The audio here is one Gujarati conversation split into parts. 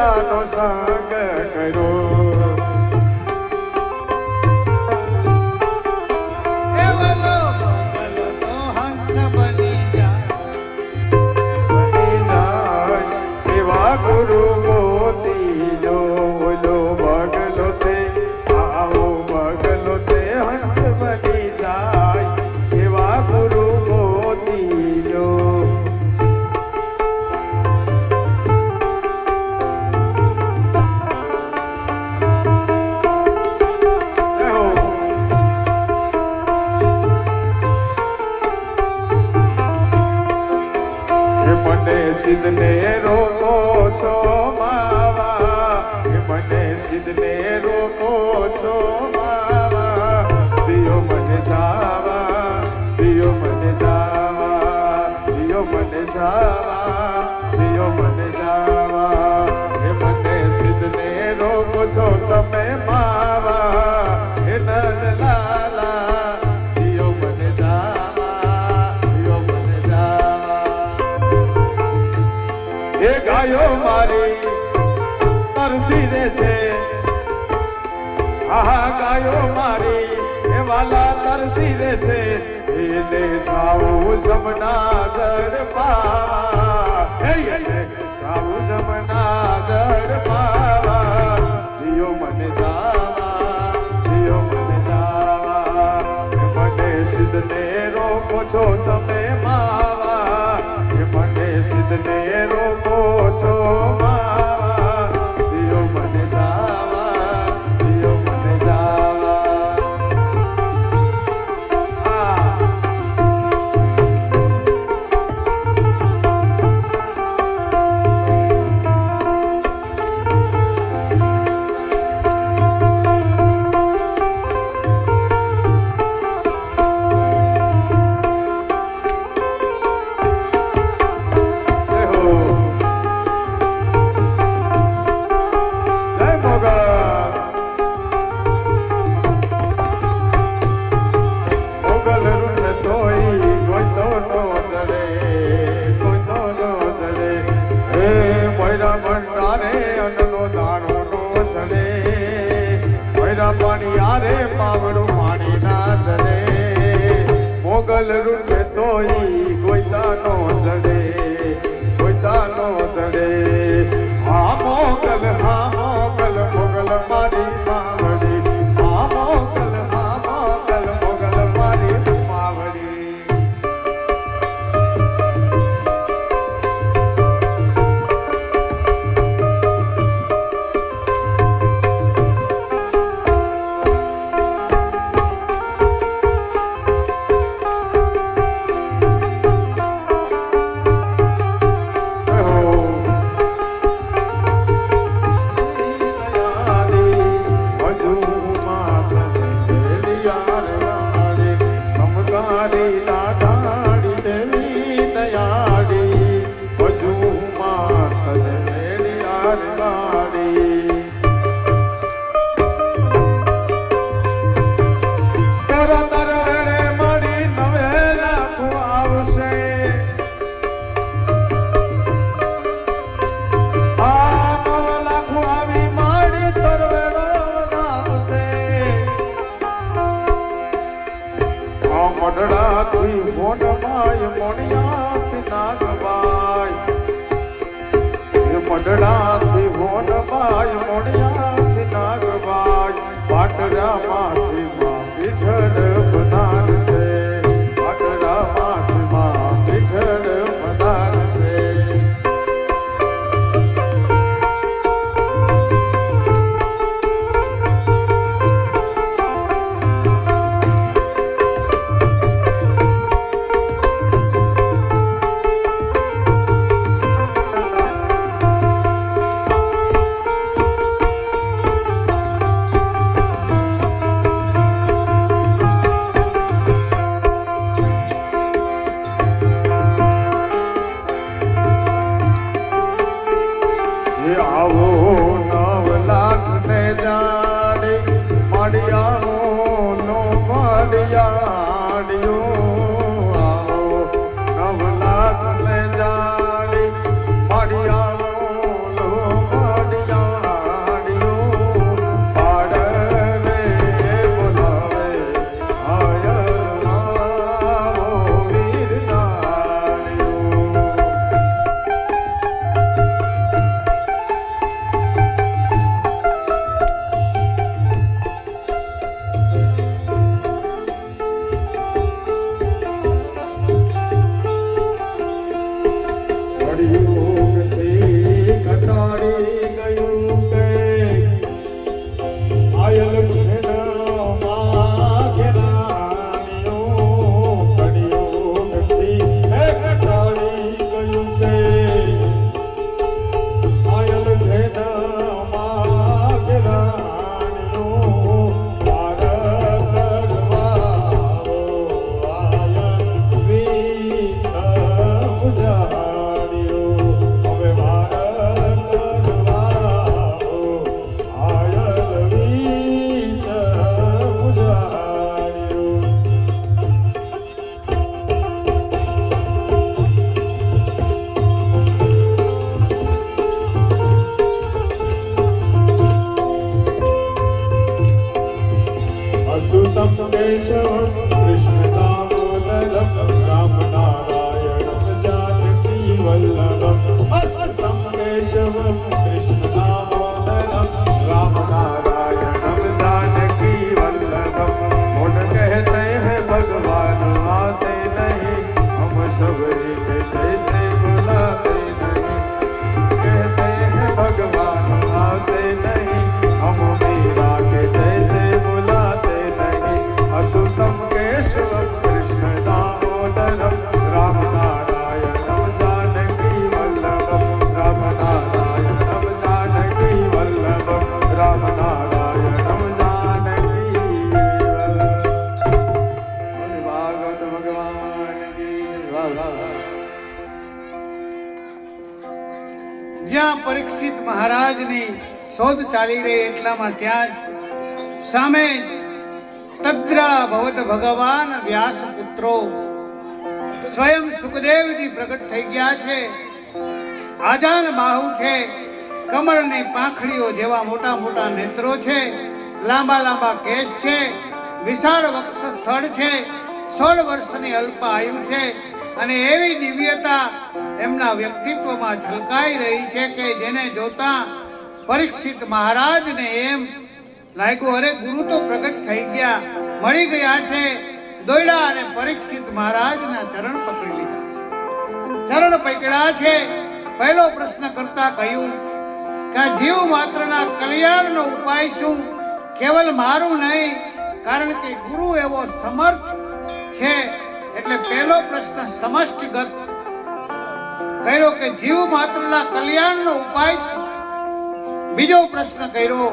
ભગલાનો સંગ કર્યો ગુરુ મોતી જો બોલો બગલો તે આવો બગલો તે હંસ બની જાય એવા ગુરુ મોતી જો મને સિદ્ધને રોકો છો માવા મને સિદ્ધને રોકો છો માવા દિયો મને જાવા દિયો મને જાવા દિયો મને જાવા દિયો મને જાવા મને સિદ્ધને રોકો છો તમે માવા હે નંદ લાલા દિયો મને જાવા દિયો મને જાવા એ ગાયો મારી તરસી રહેશે આહા ગાયો મારી એ વાલા તરસી રહેશે એને જાવું જમના જળ પાવા જાવું જમના જળ પાવા દિયો મને જાવા દિયો મને જાવા મને સિદ્ધને રોકો છો તમે માવા મને સિદ્ધને રોકો છો માવા દિયો મને જાવા દિયો મને જાવા પાણી આરે પાવડું પાણી ના જડે મોગલ રૂઠે તોઈ ગોઈતા નો જડે ગોઈતા નો જડે હા મોગલ મોગલ મારી માવડી હા મોગલ મોગલ મારી માવડી મઢડાથી મોઢમાય મોણિયાથી નાગબાઈ મઢડાથી મોઢમાય મોણિયાથી નાગબાઈ પાટરામાંથી માં પીછડ પ્રધાન છે પાટરામાંથી માં પીછડ પ્રધાન છે આવો 9 લાખ ને જાડે માડિયાનો નો માડિયાડિયો આવો 9 લાખ ને જાડે માડિયાનો નો માડિયાડિયો કેશવમ કૃષ્ણ દામોદરમ રામ નારાયણમ જાનકી વલ્લભમ અસ્તમ કેશવમ કૃષ્ણ દામોદરમ राम नारायणम जानकी वल्लभम मुन कहते हैं भगवान आते नहीं हम सबरी के जैसे बुलाते नहीं कहते हैं भगवान आते नहीं हम मीरा के जैसे बुलाते नहीं असुतम केशवम कृष्ण दामोदरम राम नारायणम जानकी वल्लभम राम नारायणम जानकी वल्लभम राम नारायणम जानकी भागवत भगवान की જ્યાં પરીક્ષિત મહારાજની શોધ ચાલી રહી એટલામાં ત્યાં જ સામે તદ્રા ભવત ભગવાન વ્યાસ પુત્રો સ્વયં સુખદેવજી પ્રગટ થઈ ગયા છે. આજાન બાહુ છે, કમળની પાંખડીઓ જેવા મોટા મોટા નેત્રો છે, લાંબા લાંબા કેશ છે, વિશાળ વક્ષ સ્થળ છે, 16 વર્ષની અલ્પ આયુ છે અને એવી દિવ્યતા એમના વ્યક્તિત્વમાં છલકાઈ રહી છે કે જેને જોતા પરીક્ષિત મહારાજને એમ લાગ્યું અરે ગુરુ તો પ્રગટ થઈ ગયા, મળી ગયા છે. દોડ્યા અને પરીક્ષિત મહારાજના ચરણ પકડી લીધા છે. ચરણ પકડ્યા છે. પહેલો પ્રશ્ન કરતા કહ્યું કે આ જીવ માત્રના કલ્યાણનો ઉપાય શું? કેવલ મારું નહીં, કારણ કે ગુરુ એવો સમર્થ છે. એટલે પહેલો પ્રશ્ન સમષ્ટિગત કર્યો કે જીવ માત્રના કલ્યાણનો ઉપાય શું? બીજો પ્રશ્ન કર્યો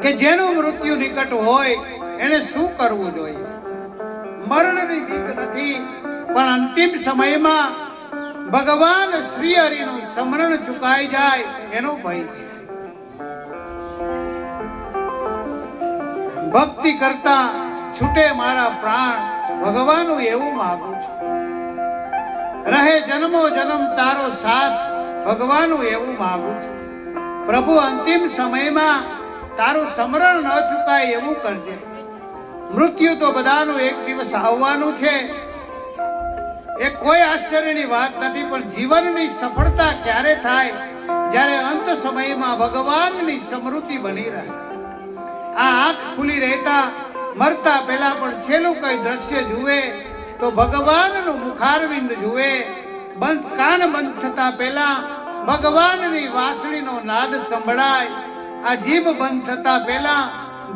કે જેનું મૃત્યુ નિકટ હોય એને શું કરવું જોઈએ? મરણની બીક નથી, પણ અંતિમ સમયમાં ભગવાન શ્રી હરિનું સ્મરણ ચૂકાઈ જાય એનો ભય છે. ભક્તિ કરતા છૂટે મારા પ્રાણ, ભગવાનનું એવું માગું છું. રહે જન્મો જન્મ તારો સાથ, ભગવાનનું એવું માગું છું. પ્રભુ અંતિમ સમયમાં તારું સ્મરણ ન ચૂકાય એવું કરજે. મૃત્યુ તો બધાનું એક દિવસ આવવાનું છે, એ કોઈ આશ્ચર્યની વાત નથી. પણ જીવનની સફળતા ક્યારે થાય? જ્યારે અંત સમયમાં ભગવાનની સ્મૃતિ બની રહે. આ આંખ ખુલી રહેતા મરતા પહેલા પણ છેલ્લું કઈ દ્રશ્ય જુએ તો ભગવાનનું મુખારવિંદ જુએ. કાન બંધ થતા પહેલા ભગવાનની વાંસળીનો નાદ સંભળાય. આ જીભ બંધ થતા પહેલા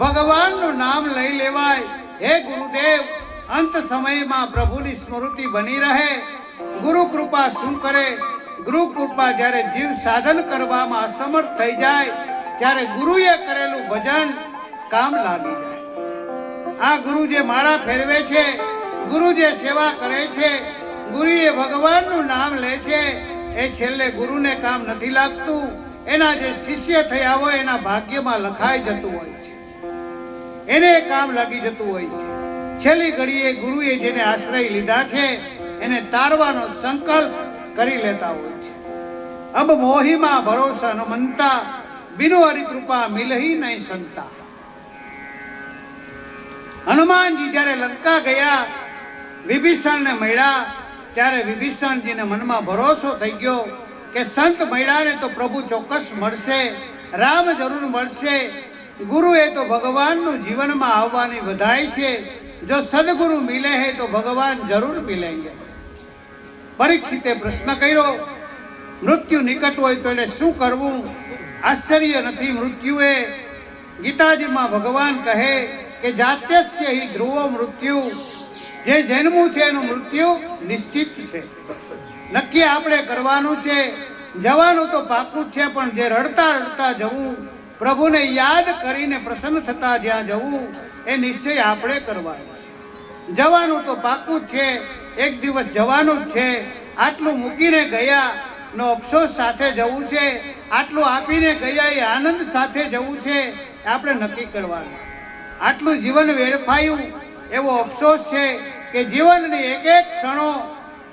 ભગવાનનું નામ લઈ લેવાય. હે ગુરુદેવ, અંત સમયમાં પ્રભુની સ્મૃતિ બની રહે. ગુરુ કૃપા શું કરે? ગુરુ કૃપા જ્યારે જીવ સાધન કરવામાં અસમર્થ થઈ જાય ત્યારે ગુરુએ કરેલું ભજન કામ લાગી જાય. આ ગુરુ જે માળા ફેરવે છે, ગુરુ જે સેવા કરે છે, ગુરુએ ભગવાનનું નામ લે છે, એ છેલ્લે ગુરુને કામ નથી લાગતું. એના જે શિષ્ય થયા હોય એના ભાગ્યમાં લખાઈ જતું હોય છે, એને કામ લાગી જતું હોય છે. છેલ્લી ઘડીએ ગુરુએ જેને આશ્રય લીધા છે એને તારવાનો સંકલ્પ કરી લેતા હોય છે. અબ મોહીમાં ભરોસા ન મનતા, બિનો હરિ કૃપા મિલહી નહીં સંતા. હનુમાનજી જ્યારે લંકા ગયા, વિભીષણને મળ્યા, ત્યારે વિભીષણજીને મનમાં ભરોસો થઈ ગયો કે સંત મળ્યા ને તો પ્રભુ ચોક્કસ મળશે, રામ જરૂર મળશે. ગુરુ એ તો ભગવાનનું જીવનમાં આવવાની વધાઈ છે. જો સદગુરુ મિલે હે તો ભગવાન જરૂર મિલેંગે. પરીક્ષિતે પ્રશ્ન કર્યો, મૃત્યુ નિકટ હોય તો એને શું કરવું? આશ્ચર્ય નથી મૃત્યુએ. ગીતાજીમાં ભગવાન કહે કે જાત્યસ્ય હિ ધ્રુવો મૃત્યુ, જે જન્મું છે એનું મૃત્યુ નિશ્ચિત છે, નક્કી આપણે કરવાનું છે. જવાનું તો પાકું જ છે, પણ જે રડતા રડતા જવું, પ્રભુને યાદ કરીને પ્રસન્ન થતા જ્યાં જવું, એ નિશ્ચય આપણે કરવાનો છે. જવાનું તો પાકું જ છે, એક દિવસ જવાનું જ છે. આટલું મૂકીને ગયા નો અફસોસ સાથે જવું છે, આટલું આપીને ગયા એ આનંદ સાથે જવું છે, આપણે નક્કી કરવાનું છે. આટલું જીવન વેડફાયું એવો અફસોસ છે કે જીવનની એક એક ક્ષણો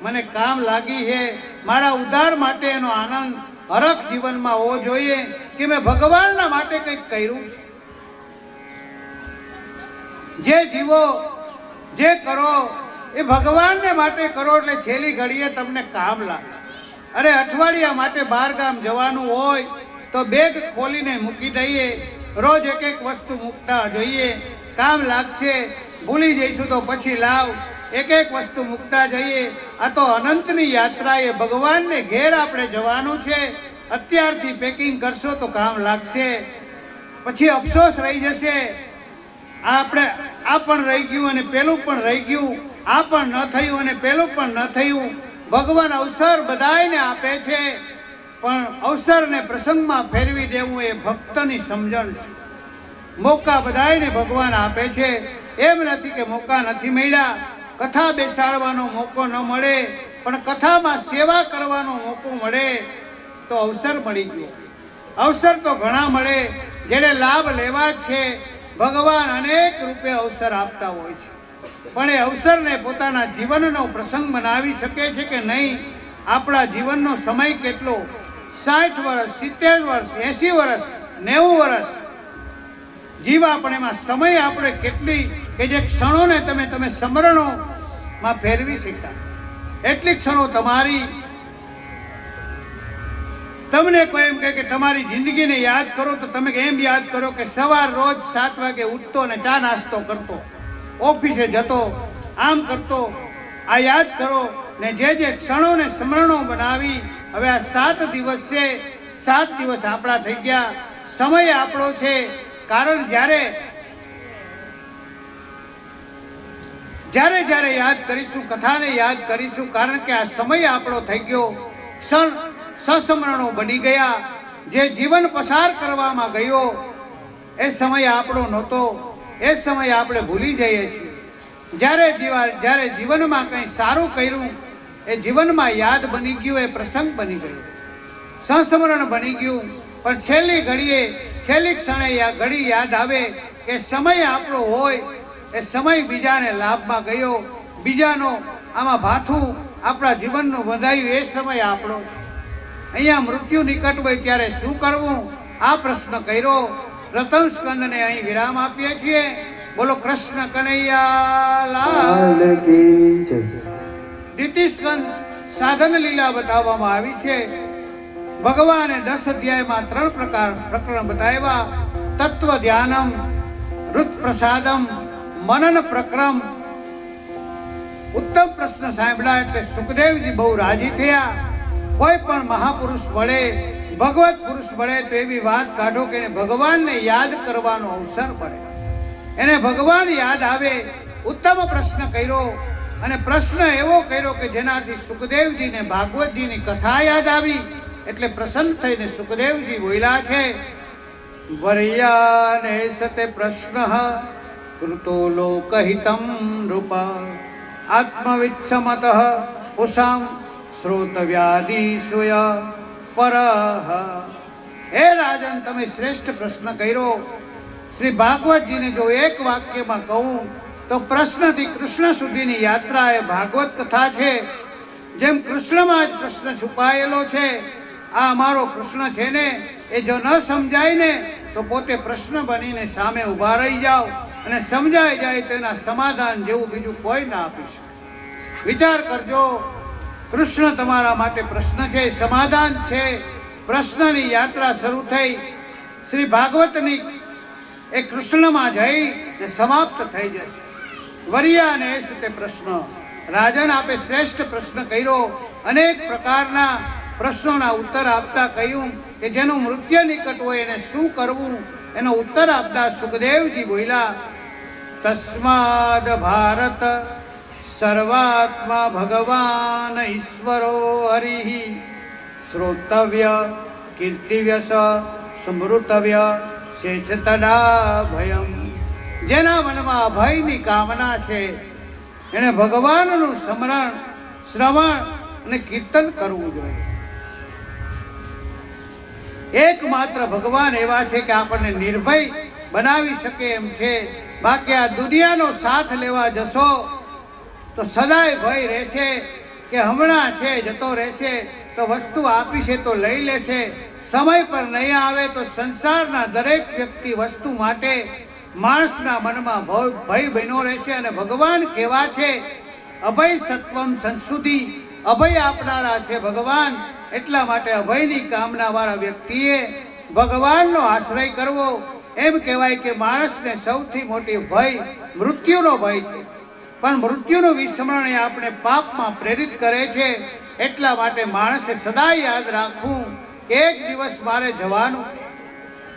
મને કામ લાગી છે. મારા ઉદ્ધાર માટે એનો આનંદ હરખ જીવનમાં હોવો જોઈએ કે મેં ભગવાનના માટે કંઈક કર્યું છે. જે જીવો, જે કરો એ ભગવાનને માટે કરો, એટલે છેલ્લી ઘડીએ તમને કામ લાગે. અરે અઠવાડિયા માટે બહાર ગામ જવાનું હોય તો બેગ ખોલીને મૂકી દઈએ, રોજ એક એક વસ્તુ મૂકતા જઈએ, કામ લાગશે. ભૂલી જઈશું તો પછી લાવ, એક એક વસ્તુ મૂકતા જઈએ. આ તો અનંતની યાત્રા, એ ભગવાનને ઘેર આપણે જવાનું છે. અત્યારથી પેકિંગ કરશો તો કામ લાગશે, પછી અફસોસ રહી જશે. આપણે આ પણ રહી ગયું અને પેલું પણ રહી ગયું, આ પણ ન થયું અને પેલું પણ ન થયું. ભગવાન અવસર બધાયને આપે છે, પણ અવસરને પ્રસંગમાં ફેરવી દેવું એ ભક્તની સમજણ છે. મોકા બધાયને ભગવાન આપે છે. એમ નથી કે મોકા નથી મળ્યા. કથા બેસાડવાનો મોકો ન મળે, પણ કથામાં સેવા કરવાનો મોકો મળે તો અવસર મળી ગયો. અવસર તો ઘણા મળે, જેને લાભ લેવા જ છે. ભગવાન અનેક રૂપે અવસર આપતા હોય છે, પણ એ અવસરને પોતાના જીવનનો પ્રસંગ બનાવી શકે છે કે નહીં? આપણા જીવનનો સમય કેટલો? 60 વર્ષ, 70 વર્ષ, 80 વર્ષ, 90 વર્ષ જીવા, પણ એમાં સમય આપણે કેટલી કે જે ક્ષણોને તમે સ્મરણોમાં ફેરવી શક્યા. એટલી ક્ષણો તમારી. તમને કોઈ એમ કહે કે તમારી જિંદગીને યાદ કરો, તો તમે એમ યાદ કરો કે સવાર રોજ 7 વાગે ઉઠતો ને ચા નાસ્તો કરતો, ઓફિસે જતો, આમ કરતો. આ યાદ કરો ને જે ક્ષણોને સ્મરણો બનાવી. હવે આ 7 દિવસ છે, 7 દિવસ આપણા થઈ ગયા. સમય આપણો છે. કારણ જ્યારે યાદ કરીશું, કથાને યાદ કરીશું, કારણ કે આ સમય આપણો થઈ ગયો. ક્ષણ સસ્મરણો બની ગયા. જે જીવન પસાર કરવામાં ગયો એ સમય આપણો નહોતો. એ સમય આપણે ભૂલી જઈએ છીએ. જ્યારે જીવનમાં કંઈ સારું કર્યું, એ જીવનમાં યાદ બની ગયું, એ પ્રસંગ બની ગયો, સંસ્મરણ બની ગયું. પણ છેલ્લી ઘડીએ, છેલ્લી ક્ષણે ઘડી યાદ આવે કે સમય આપણો હોય, એ સમય બીજાને લાભમાં ગયો, બીજાનો આમાં ભાથું આપણા જીવનનું વધાયું, એ સમય આપણો છે. અહીંયા મૃત્યુ નિકટ હોય ત્યારે શું કરવું? આ પ્રશ્ન કર્યો. પ્રથમ સ્કંદને અહીં વિરામ આપીએ છીએ. બોલો કૃષ્ણ કનૈયા લાલ કી જય. દ્વિતીય સ્કંદ સાધન લીલા બતાવવામાં આવી છે. ભગવાને 10 અધ્યાયમાં 3 પ્રકરણ બતાવ્યા. તત્વ ધ્યાનમ, ઋત પ્રસાદમ, મનન પ્રક્રમ. ઉત્તમ પ્રશ્ન સાંભળ્યા એટલે સુખદેવજી બહુ રાજી થયા. કોઈ પણ મહાપુરુષ મળે, ભગવત પુરુષ મળે તો એવી વાત કાઢો કે ભગવાનને યાદ કરવાનો અવસર મળે, એને ભગવાન યાદ આવે. ઉત્તમ પ્રશ્ન કર્યો, અને પ્રશ્ન એવો કર્યો કે જેનાથી સુખદેવજીને ભાગવતજીની કથા યાદ આવી. એટલે પ્રસન્ન થઈને સુખદેવજી બોલ્યા છે, વર્યાને સતે પ્રશ્ન કૃતો લોકહિતમ નૃપ આત્મવિત્સમત પુષામ શ્રોતવ્યાદિશુય પરહ. હે રાજન, તમે શ્રેષ્ઠ પ્રશ્ન કર્યો. શ્રી ભાગવતજીને જો એક વાક્યમાં કહું તો પ્રશ્નથી કૃષ્ણ સુધીની યાત્રા એ ભાગવત કથા છે. જેમ કૃષ્ણમાં જ પ્રશ્ન છુપાયેલો છે, આ અમારો કૃષ્ણ છે ને, એ જો ન સમજાય ને તો પોતે પ્રશ્ન બનીને સામે ઊભા રહી જાઓ, અને સમજાઈ જાય તેના સમાધાન જેવું બીજું કોઈ ના આપી શકે. વિચાર કરજો, કૃષ્ણ તમારા માટે પ્રશ્ન છે, સમાધાન છે. પ્રશ્નની યાત્રા શરૂ થઈ, શ્રી ભાગવતની એ કૃષ્ણમાં જઈ ને સમાપ્ત થઈ જશે. વર્યાને તે પ્રશ્ન. રાજન, આપે શ્રેષ્ઠ પ્રશ્ન કર્યો. અનેક પ્રકારના પ્રશ્નોના ઉત્તર આપતા કહ્યું કે જેનું મૃત્યુ નિકટ હોય એને શું કરવું, એનો ઉત્તર આપતા સુખદેવજી બોલ્યા, તસ્માદ ભારત સર્વાત્મા ભગવાન ઈશ્વરો હરિ શ્રોતવ્ય કીર્તિવ્ય સ્મૃતવ્ય શેચતડા ભયમ. જેના મનમાં અભયની કામના છે એને ભગવાનનું સ્મરણ, શ્રવણ અને કીર્તન કરવું જોઈએ. એકમાત્ર ભગવાન એવા છે કે આપણને નિર્ભય બનાવી શકે એમ છે. બાકી આ દુનિયાનો સાથ લેવા જશો તો સદાય ભય રહેશે કે હમણાં છે જતો રહેશે, તો વસ્તુ આપી છે તો લઈ લેશે, સમય પર નહીં આવે તો સંસારના દરેક વ્યક્તિ વસ્તુ માટે માણસના મનમાં ભય બન્યો રહેશે. અને ભગવાન કેવા છે? અભય સત્વમ સંશુદ્ધિ, અભય આપનારા છે ભગવાન. એટલા માટે અભયની કામના વાળા વ્યક્તિએ ભગવાનનો આશ્રય કરવો. એમ કહેવાય કે માણસને સૌથી મોટી ભય મૃત્યુનો ભય છે, પણ મૃત્યુનું વિસ્મરણ એ આપણે પાપમાં પ્રેરિત કરે છે. એટલા માટે માણસે સદાય યાદ રાખવું કે એક દિવસ મારે જવાનું છે.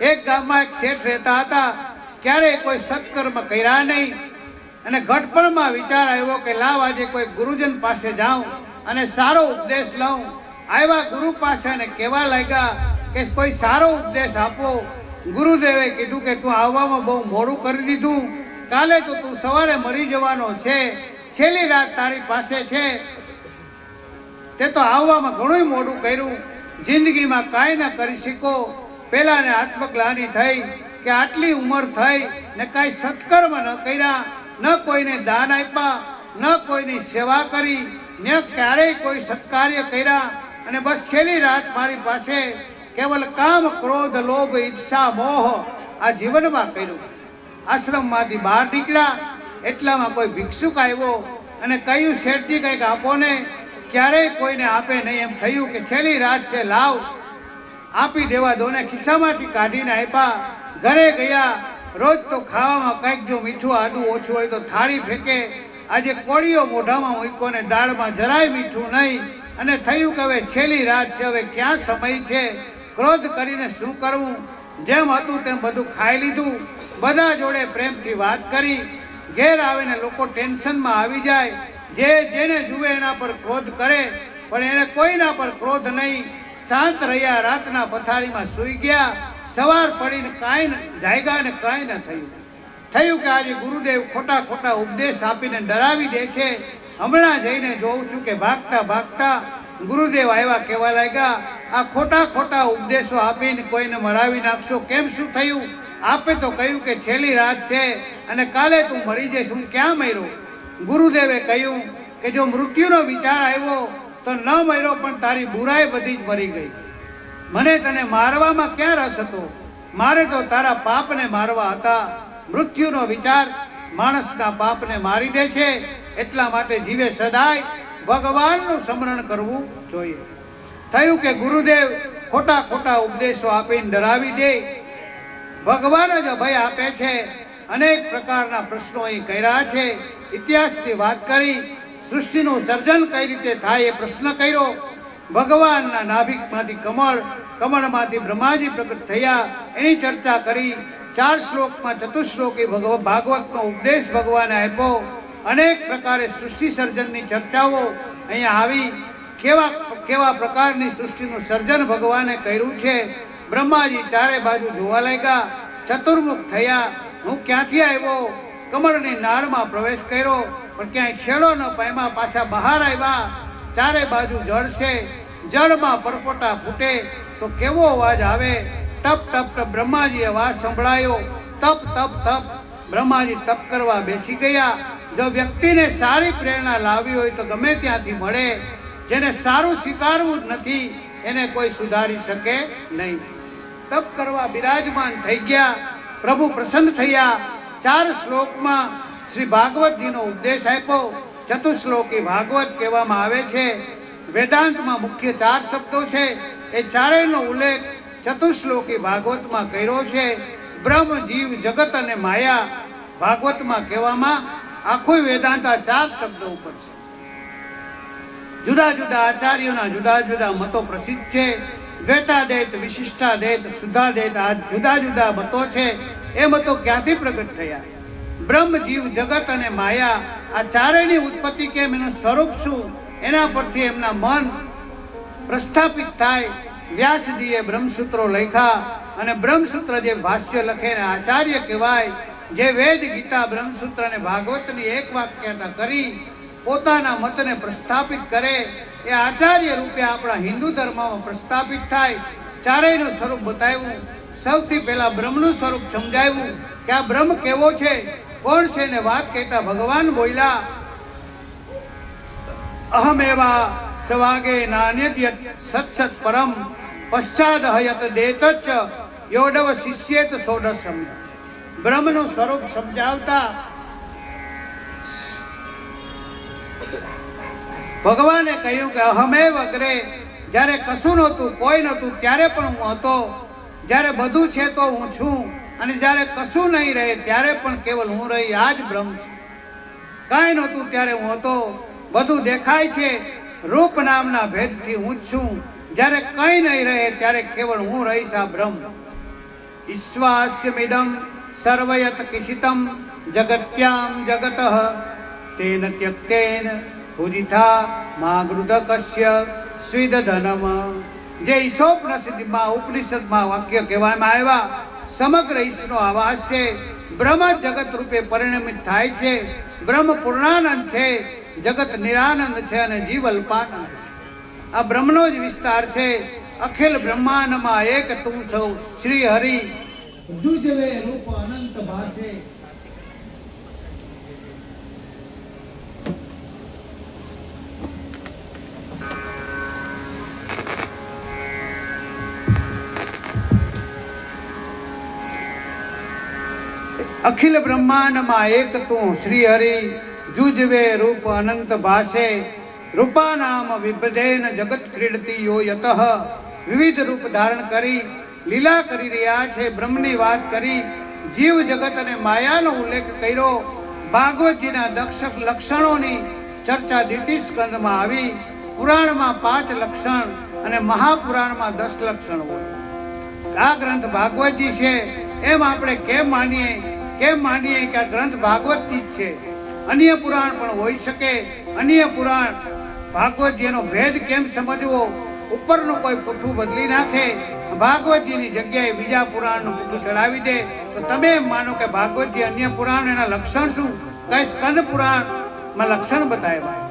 એક ગામમાં એક શેઠ રહેતા હતા. ક્યારેય કોઈ સત્કર્મ કર્યા નહીં, અને ઘટપણમાં વિચાર આવ્યો કે લાવ આજે કોઈ ગુરુજન પાસે જાઉં અને સારો ઉપદેશ લઉં. આવ્યા ગુરુ પાસે અને કહેવા લાગ્યા કે કોઈ સારો ઉપદેશ આપો. ગુરુદેવે કીધું કે તું આવવામાં બહુ મોડું કરી દીધું. કાલે તો તું સવારે મરી જવાનો છે, છેલ્લી રાત તારી પાસે છે. તે તો આવવામાં ઘણું મોડું કર્યું. જિંદગીમાં કાંઈ ન કરી શીખો. પેલાને આત્મગ્લાનિ થઈ કે આટલી ઉંમર થઈ ને કાંઈ સત્કર્મ ન કર્યા, ન કોઈને દાન આપ્યા, ન કોઈની સેવા કરી, ને ક્યારેય કોઈ સત્કાર્ય કર્યા. અને બસ છેલ્લી રાત મારી પાસે કેવલ કામ, ક્રોધ, લોભ, ઈર્ષા, મોહ આ જીવનમાં કર્યું. આશ્રમમાંથી બહાર નીકળ્યા એટલામાં કોઈ ભિક્ષુક આવ્યો અને કહ્યું, શેઠજી કંઈક આપો ને. ક્યારેય કોઈને આપે નહીં એમ થયું કે છેલ્લી રાત છે, લાવ આપી દેવા દો ને. ખિસ્સામાંથી કાઢીને આપ્યા. ઘરે ગયા. રોજ તો ખાવામાં કંઈક જો મીઠું આદું ઓછું હોય તો થાળી ફેંકે. આજે કોળીઓ મોઢામાં મૂક્યો ને દાળમાં જરાય મીઠું નહીં. અને થયું કે હવે છેલ્લી રાત છે, હવે ક્યાં સમય છે, ક્રોધ કરીને શું કરવું. જેમ હતું તેમ બધું ખાઈ લીધું. બધા જોડે પ્રેમથી વાત કરી. ઘેર આવીને લોકો ટેન્શનમાં આવી જાય. જેને જુએ એના પર ક્રોધ કરે, પણ એને કોઈના પર ક્રોધ નહીં. શાંત રહ્યા. રાતના પથારીમાં સૂઈ ગયા. સવાર પડીને કાંઈ જાગ્યા ને કાંઈ ન થયું કે આજે ગુરુદેવ ખોટા ખોટા ઉપદેશ આપીને ડરાવી દે છે. હમણાં જઈને જોઉં છું કે ભાગતા ભાગતા ગુરુદેવ આવ્યા. કહેવા લાગ્યા, આ ખોટા ખોટા ઉપદેશો આપીને કોઈને મરાવી નાખશો. કેમ, શું થયું? આપે તો કહ્યું કે છેલ્લી રાત છે અને કાલે તું મરી જઈશ. હું ક્યાં મર્યો? ગુરુદેવે કહ્યું કે જો મૃત્યુનો વિચાર આવ્યો તો ન મર્યો, પણ તારી બુરાઈ બધી જ મરી ગઈ. મને તને મારવામાં ક્યાં રસ હતો? મારે તો તારા પાપને મારવા હતા. મૃત્યુનો વિચાર માણસના પાપને મારી દે છે. એટલા માટે જીવે સદાય ભગવાનનું સ્મરણ કરવું જોઈએ. થયું કે ગુરુદેવ ખોટા ખોટા ઉપદેશો આપીને ડરાવી દે. ભગવાન જ અભય આપે છે. અનેક પ્રકારના પ્રશ્નો અહીં કર્યા છે. ઇતિહાસની વાત કરી. સૃષ્ટિનું સર્જન કઈ રીતે થાય એ પ્રશ્ન કર્યો. ભગવાનના નાભિકમાંથી કમળ, કમળમાંથી બ્રહ્માજી પ્રગટ થયા એની ચર્ચા કરી. 4 શ્લોકમાં ચતુશ્લોકી ભાગવતનો ઉપદેશ ભગવાને આપ્યો. અનેક પ્રકારે સૃષ્ટિ સર્જનની ચર્ચાઓ અહીંયા આવી. કેવા પ્રકારની સૃષ્ટિનું સર્જન ભગવાને કર્યું છે. બ્રહ્માજી ચારે બાજુ જોવા લાગ્યા. ચતુર્મુખ થયા. હું ક્યાંથી આવ્યો? કમળની નાળમાં પ્રવેશ કર્યો, પણ ક્યાંય છેડો ન પામ્યા. પાછા બહાર આવ્યા. ચારે બાજુ જળ છે. જળમાં પરપોટા ફૂટે તો કેવો અવાજ આવે? ટપ ટપ ટપ બ્રહ્માજી અવાજ સંભળાયો. તપ તપ તપ બ્રહ્માજી તપ કરવા બેસી ગયા. જો વ્યક્તિને સારી પ્રેરણા લાવવી હોય તો ગમે ત્યાંથી મળે. જેને સારું સ્વીકારવું જ નથી એને કોઈ સુધારી શકે નહીં. તપ કરવા બિરાજમાન થઈ ગયા. પ્રભુ પ્રસન્ન થયા. 4 શ્લોકમાં શ્રી ભાગવતજીનો ઉપદેશ આપ્યો. ચતુશ્લોકી ભાગવત કહેવામાં આવે છે. વેદાંતમાં મુખ્ય 4 શબ્દો છે. એ ચારેયનો ઉલ્લેખ ચતુશ્લોકી ભાગવતમાં કર્યો છે. બ્રહ્મ, જીવ, જગત અને માયા ભાગવતમાં કહેવામાં આખું વેદાંત આ 4 શબ્દો ઉપર છે. જુદા જુદા આચાર્યોના જુદા જુદા મતો પ્રસિદ્ધ છે. દ્વૈતાદ્વૈત, વિશિષ્ટાદ્વૈત, શુદ્ધાદ્વૈત, આ જુદા જુદા મતો છે. એ મતો ક્યાંથી પ્રગટ થયા? બ્રહ્મ, જીવ, જગત અને માયા આ ચારેયની ઉત્પત્તિ કેમ, એનું સ્વરૂપ શું, એના પરથી એમના મન પ્રસ્થાપિત થાય. વ્યાસજીએ બ્રહ્મસૂત્રો લખ્યા અને બ્રહ્મસૂત્ર જે ભાષ્ય લખે ને આચાર્ય કહેવાય. જે વેદ, ગીતા, બ્રહ્મસૂત્ર અને ભાગવતની એક વાક્યતા કરી પોતાના મતને પ્રસ્થાપિત કરે એ આચાર્ય રૂપે આપણા હિન્દુ ધર્મમાં પ્રસ્થાપિત થાય. ચારેયનું સ્વરૂપ બતાવ્યું. સૌથી પહેલા બ્રહ્મનું સ્વરૂપ સમજાવ્યું કે આ બ્રહ્મ કેવો છે, કોણ છે. ને વાત કહેતા ભગવાન બોલ્યા, અહમેવા સવાગે નાન્યદ્યત સત્સત પરમ પશ્ચાદ હયત દેતચ યોડવ શિષ્યેત સોડસમ્ય. બ્રહ્મનું સ્વરૂપ સમજાવતા ભગવાને કહ્યું કે અહમેવ અગ્રે, જ્યારે કશું નહોતું, કોઈ નહોતું, ત્યારે પણ હું હતો. જ્યારે બધું છે તો હું છું, અને જ્યારે કશું નહીં રહે ત્યારે પણ કેવલ હું રહી. આ જ બ્રહ્મ છે. કાંઈ નહોતું ત્યારે હું હતો. બધું દેખાય છે રૂપ નામના ભેદથી હું જ છું. જ્યારે કંઈ નહીં રહે ત્યારે કેવળ હું રહીશ. આ બ્રહ્મ. ઈશ્વાસ્યમિદં સર્વયત કિશિતમ જગત્યામ જગતઃ તેન ત્યક્તેન પૂજિતા માગૃદકસ્ય સ્વિદધનમ. જે ઈશોપનિષદમાં ઉપનિષદમાં વાક્ય કહેવામાં આવ્યા, સમગ્ર ઈશનો આવાસ છે. બ્રહ્મ જગત રૂપે પરિણમિત થાય છે. બ્રહ્મ પૂર્ણાનંદ છે, જગત નિરાનંદ છે અને જીવ અલ્પાનંદ છે. આ બ્રહ્મનો જ વિસ્તાર છે. અખિલ બ્રહ્માંડમાં એક તું સૌ શ્રી હરિ, જુજવે રૂપ અનંત ભાસે. અખિલ બ્રહ્માંડમાં એક તું શ્રી હરિ, જુજવે રૂપ અનંત ભાસે. રૂપાનામ વિબધેન જગત ક્રીડતી યો યતઃ. વિવિધ રૂપ ધારણ કરી લીલા કરી રહ્યા છે. બ્રહ્મની વાત કરી, જીવ જગત અને માયાનો ઉલ્લેખ કર્યો. ભાગવતજીના લક્ષણોની ચર્ચા દ્વિતીય સ્કંદમાં આવી. પુરાણમાં 5 લક્ષણ અને મહાપુરાણમાં 10 લક્ષણ હોય. આ ગ્રંથ ભાગવતજી છે એમ આપણે કેમ માનીએ કે આ ગ્રંથ ભાગવતજી જ છે? અન્ય પુરાણ પણ હોઈ શકે. અન્ય પુરાણ ભાગવતજીનો ભેદ કેમ સમજવો? ઉપરનું કોઈ પુઠ્ઠું બદલી નાખે, ભાગવતજીની જગ્યાએ બીજા પુરાણનું પુઠ્ઠું ચડાવી દે, તો તમે એમ માનો કે ભાગવતજી અન્ય પુરાણ. એના લક્ષણ શું? કઈ સ્કંદ પુરાણમાં લક્ષણ બતાવ્યા.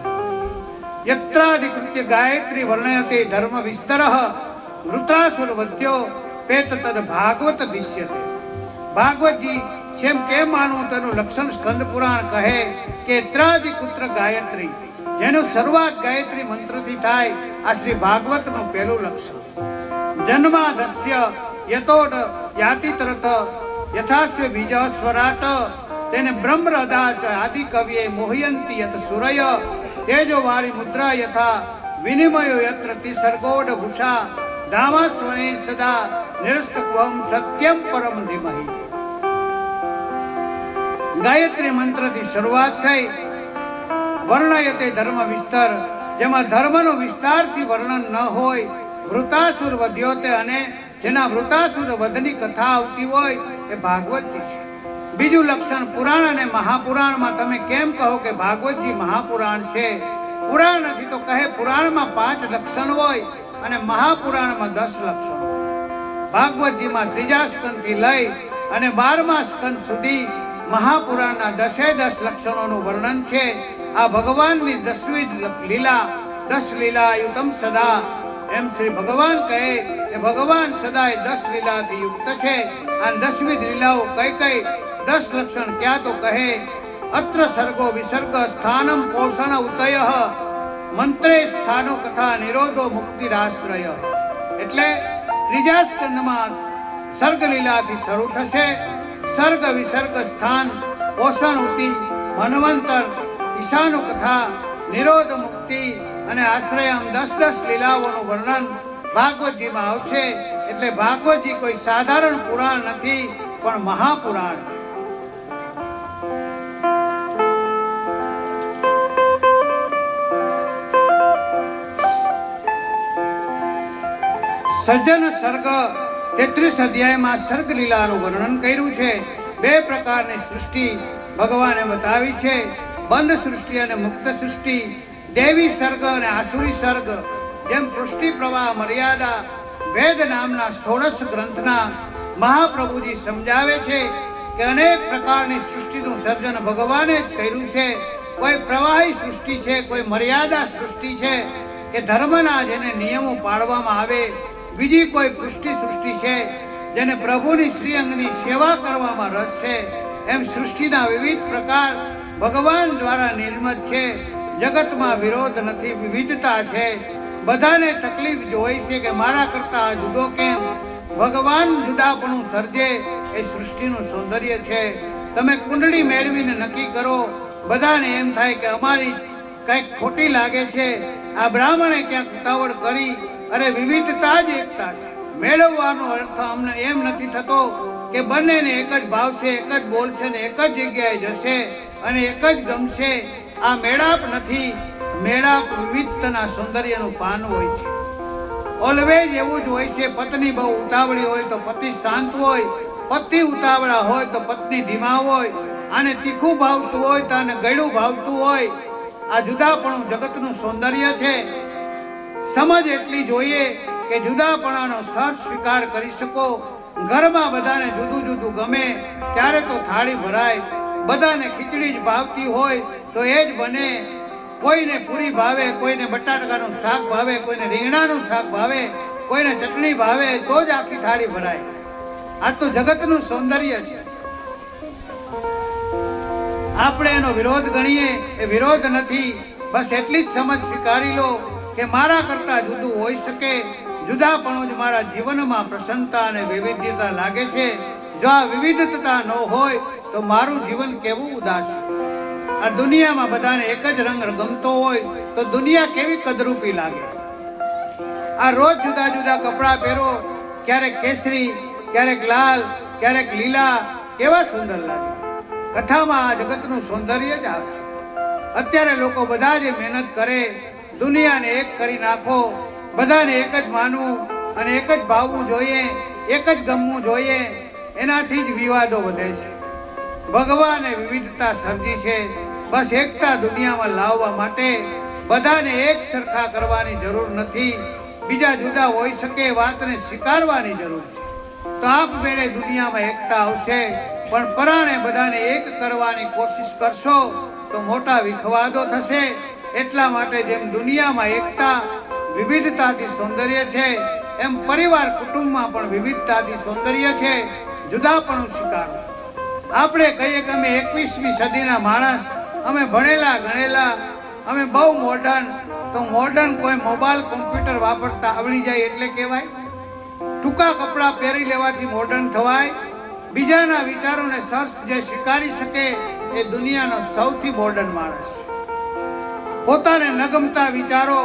યત્રાધિકૃત્ય ગાયત્રી વર્ણયતે ધર્મ વિસ્તરઃ વૃત્રાસુર વદ્યો પેત તદ ભાગવત વિષ્યતે. ભાગવતજી જેમ કેમ માનવું તેનું લક્ષણ સ્કંદ પુરાણ કહે કે યત્રાધિકૃત્ર ગાયત્રી, જેનું શરૂઆત ગાયત્રી મંત્રથી થાય. આ શ્રી ભાગવતનું પહેલું લક્ષણ. જન્માદસ્ય યતોડ યાતિ તરત યથાસ્ય બીજ સ્વરાટ. તેને બ્રહ્મ હૃદાચ આદિ કવિએ મોહયંતી યત સુરય. તેજો વારી મુદ્રા યથા વિનિમયો યત્ર તિસર્ગોડ ભૂષા. ધામાસ્વને સદા નિરસ્તક્વમ સત્યમ પરમ ધીમહિ. ગાયત્રી મંત્રથી શરૂઆત થઈ. વર્ણયતે ધર્મ વિસ્તર, જેમાં ધર્મનો વિસ્તારથી વર્ણન ન હોય. વૃતાસુર વધ્યોતે, અને જેના વૃતાસુર વધની કથા આવતી હોય એ ભાગવતજી છે. બીજું લક્ષણ, પુરાણ અને મહાપુરાણમાં તમે કેમ કહો કે ભાગવતજી મહાપુરાણ છે? પુરાણ નથી તો કહે પુરાણમાં 5 લક્ષણ હોય અને મહાપુરાણમાં 10 લક્ષણ હોય. ભાગવતજીમાં 3જા સ્કંદથી લઈ અને 12મા સ્કંદ સુધી મહાપુરાણના 10 લક્ષણોનું વર્ણન છે. આ ભગવાનની 10મી લીલા, 10 લીલાયુતમ સદા. એમ શ્રી ભગવાન કહે કે ભગવાન સદાય 10 લીલાથી યુક્ત છે. આ 10મી લીલાઓ કઈ 10 લક્ષણ ક્યાં તો કહે અત્ર સર્ગો વિસર્ગ સ્થાનમ પોષણ ઉતય મંત્રે સ્થાનો કથા નિરોધો મુક્તિરાશ્રય. એટલે 3જા સ્કંદમાં સર્ગ લીલાથી શરૂ થશે. સર્ગ વિસર્ગ સ્થાન પોષણ ઉતિ મનવંતર ઈશાનો કથા નિરોધ મુક્તિ અને આશ્રય, આમ 10 લીલાઓનું વર્ણન ભાગવતજીમાં આવશે. એટલે ભાગવતજી કોઈ સાધારણ પુરાણ નથી, પણ મહાપુરાણ છે. સર્જન સર્ગ 33 અધ્યાયમાં સર્ગ લીલાનું વર્ણન કર્યું છે. 2 પ્રકારની સૃષ્ટિ ભગવાને બતાવી છે, બંધ સૃષ્ટિ અને મુક્ત સૃષ્ટિ. દેવી સર્ગ અને આસુરી સર્ગ. જેમ પૃષ્ટિ પ્રવાહ મર્યાદા વેદ નામના 16 ગ્રંથના મહાપ્રભુજી સમજાવે છે કે અનેક પ્રકારની સૃષ્ટિનું સર્જન ભગવાને જ કર્યું છે. કોઈ પ્રવાહી સૃષ્ટિ છે, કોઈ મર્યાદા સૃષ્ટિ છે કે ધર્મના જેને નિયમો પાળવામાં આવે. બીજી કોઈ પૃષ્ટિ સૃષ્ટિ છે જેને પ્રભુની શ્રી અંગની સેવા કરવામાં રસ છે. એમ સૃષ્ટિના વિવિધ પ્રકાર ભગવાન દ્વારા નિર્મિત છે. જગતમાં વિરોધ નથી, વિવિધતા છે. બધાને તકલીફ જ હોય છે કે મારા કરતા જુદો કેમ? ભગવાન જુદાપણું સર્જે એ સૃષ્ટિનું સૌંદર્ય છે. તમે કુંડળી મેળવીને નક્કી કરો, બધાને એમ થાય કે અમારી કંઈક ખોટી લાગે છે. આ બ્રાહ્મણે ક્યાંક ઉતાવળ કરી. અરે વિવિધતા જ એકતા છે. મેળવવાનો અર્થ અમને એમ નથી થતો કે બંનેને એક જ ભાવશે, એક જ બોલશે ને એક જ જગ્યાએ જશે અને એક જ ગમશે. આ મેળાપ નથી. મેળાપ વિવિધતાના સૌંદર્યનું પાન હોય છે. ઓલવેઝ એવું જ હોય છે. પત્ની બહુ ઉતાવળી હોય તો પતિ શાંત હોય, પતિ ઉતાવળા હોય તો પત્ની ધીમા હોય. આને તીખું ભાવતું હોય તો આને ગળ્યું ભાવતું હોય. આ જુદાપણું જગતનું સૌંદર્ય છે. સમજ એટલી જોઈએ કે જુદાપણાનો સહજ સ્વીકાર કરી શકો. ઘરમાં બધાને જુદું જુદું ગમે ત્યારે તો થાળી ભરાય. બધાને ખીચડી જ ભાવતી હોય તો એ જ બને. કોઈને પૂરી ભાવે, કોઈને બટાકાનું શાક ભાવે, કોઈને રીંગણાનું શાક ભાવે, કોઈને ચટણી ભાવે, તો જ આખી થાળી ભરાય. આ તો જગતનું સૌંદર્ય છે. આપણે એનો વિરોધ ગણીએ એ વિરોધ નથી. બસ એટલી જ સમજ સ્વીકારી લો કે મારા કરતા જુદું હોઈ શકે. જુદાપણું જ મારા જીવનમાં પ્રસન્નતા અને વૈવિધ્યતા લાગે છે. જો આ વિવિધતા ન હોય તો મારું જીવન કેવું ઉદાસ. આ દુનિયામાં બધાને એક જ રંગ ગમતો હોય તો દુનિયા કેવી કદરૂપી લાગે. આ રોજ જુદા જુદા કપડાં પહેરો, ક્યારેક કેસરી, ક્યારેક લાલ, ક્યારેક લીલા, કેવા સુંદર લાગે. કથામાં આ જગતનું સૌંદર્ય જ આ છે. અત્યારે લોકો બધા જે મહેનત કરે, દુનિયાને એક કરી નાખો, બધાને એક જ માનવું અને એક જ ભાવવું જોઈએ, એક જ ગમવું જોઈએ, એનાથી જ વિવાદો વધે છે. ભગવાને વિવિધતા સર્જી છે બસ એકતા દુનિયામાં લાવવા માટે. બધાને એક સરખા કરવાની જરૂર નથી. બીજા જુદા હોઈ શકે, વાતને સ્વીકારવાની જરૂર છે. તો આપમેળે દુનિયામાં એકતા આવશે. પણ પરાણે બધાને એક કરવાની કોશિશ કરશો તો મોટા વિખવાદો થશે. એટલા માટે જેમ દુનિયામાં એકતા વિવિધતાથી સૌંદર્ય છે, એમ પરિવાર કુટુંબમાં પણ વિવિધતાથી સૌંદર્ય છે. જુદાપણું સ્વીકારો. આપણે કહીએ કે અમે 21મી સદીના માણસ, અમે ભણેલા ગણેલા, અમે બહુ મોડર્ન. તો મોડર્ન કોઈ મોબાઈલ કોમ્પ્યુટર વાપરતા આવડી જાય એટલે કહેવાય? ટૂંકા કપડાં પહેરી લેવાથી મોડર્ન થવાય? બીજાના વિચારોને સર્ચ જે સ્વીકારી શકે એ દુનિયાનો સૌથી મોડર્ન માણસ. પોતાને ન ગમતા વિચારો,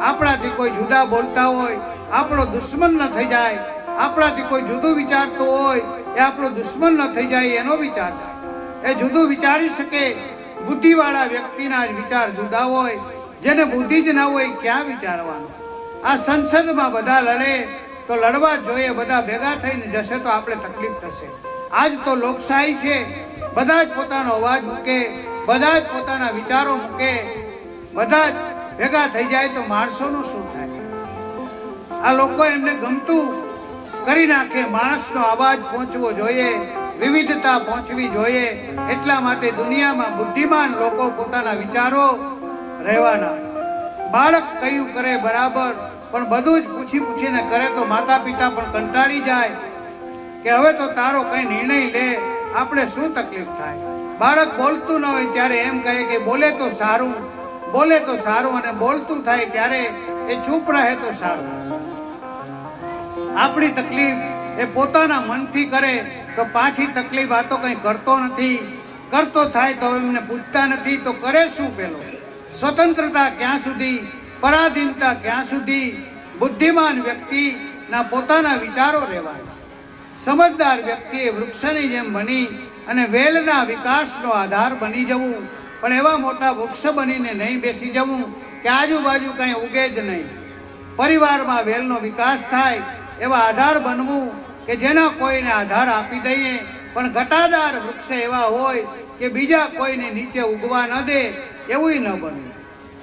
આપણાથી કોઈ જુદા બોલતા હોય આપણો દુશ્મન ન થઈ જાય, આપણાથી કોઈ જુદું વિચારતું હોય એ આપણો દુશ્મન ન થઈ જાય એનો વિચાર છે. એ જુદું વિચારી શકે. બુદ્ધિવાળા વ્યક્તિના જ વિચાર જુદા હોય. જેને બુદ્ધિ જ ના હોય ક્યાં વિચારવાનું? આ સંસદમાં બધા લડે તો લડવા જ જોઈએ. બધા ભેગા થઈને જશે તો આપણે તકલીફ થશે. આજ તો લોકશાહી છે. બધા જ પોતાનો અવાજ મૂકે, બધા જ પોતાના વિચારો મૂકે, બધા જ ભેગા થઈ જાય તો માણસોનું શું થાય? આ લોકો એમને ગમતું કરી નાખે. માણસનો અવાજ પહોંચવો જોઈએ, વિવિધતા પહોંચવી જોઈએ. એટલા માટે દુનિયામાં બુદ્ધિમાન લોકો પોતાના વિચારો રહેવાના. બાળક કયું કરે બરાબર, પણ બધું જ પૂછી પૂછીને કરે તો માતા પિતા પણ કંટાળી જાય કે હવે તો તારો કઈ નિર્ણય લે, આપણે શું તકલીફ થાય? બાળક બોલતું ન હોય ત્યારે એમ કહે કે બોલે તો સારું, બોલે તો સારું, અને બોલતું થાય ત્યારે એ ચૂપ રહે તો સારું. આપણી તકલીફ એ પોતાના મનથી કરે તો પાછી તકલીફ આ તો કંઈ કરતો નથી. કરતો થાય તો એમને પૂછતા નથી તો કરે શું પેલો? સ્વતંત્રતા ક્યાં સુધી? પરાધીનતા ક્યાં સુધી? બુદ્ધિમાન વ્યક્તિના પોતાના વિચારો રહેવાના. સમજદાર વ્યક્તિએ વૃક્ષની જેમ બની અને વેલના વિકાસનો આધાર બની જવું. પણ એવા મોટા વૃક્ષ બનીને નહીં બેસી જવું કે આજુબાજુ કંઈ ઉગે જ નહીં. પરિવારમાં વેલનો વિકાસ થાય એવા આધાર બનવું કે જેના કોઈને આધાર આપી દઈએ. પણ ઘટાદાર વૃક્ષ એવા હોય કે બીજા કોઈને નીચે ઉગવા ન દે, એવું ન બનવું.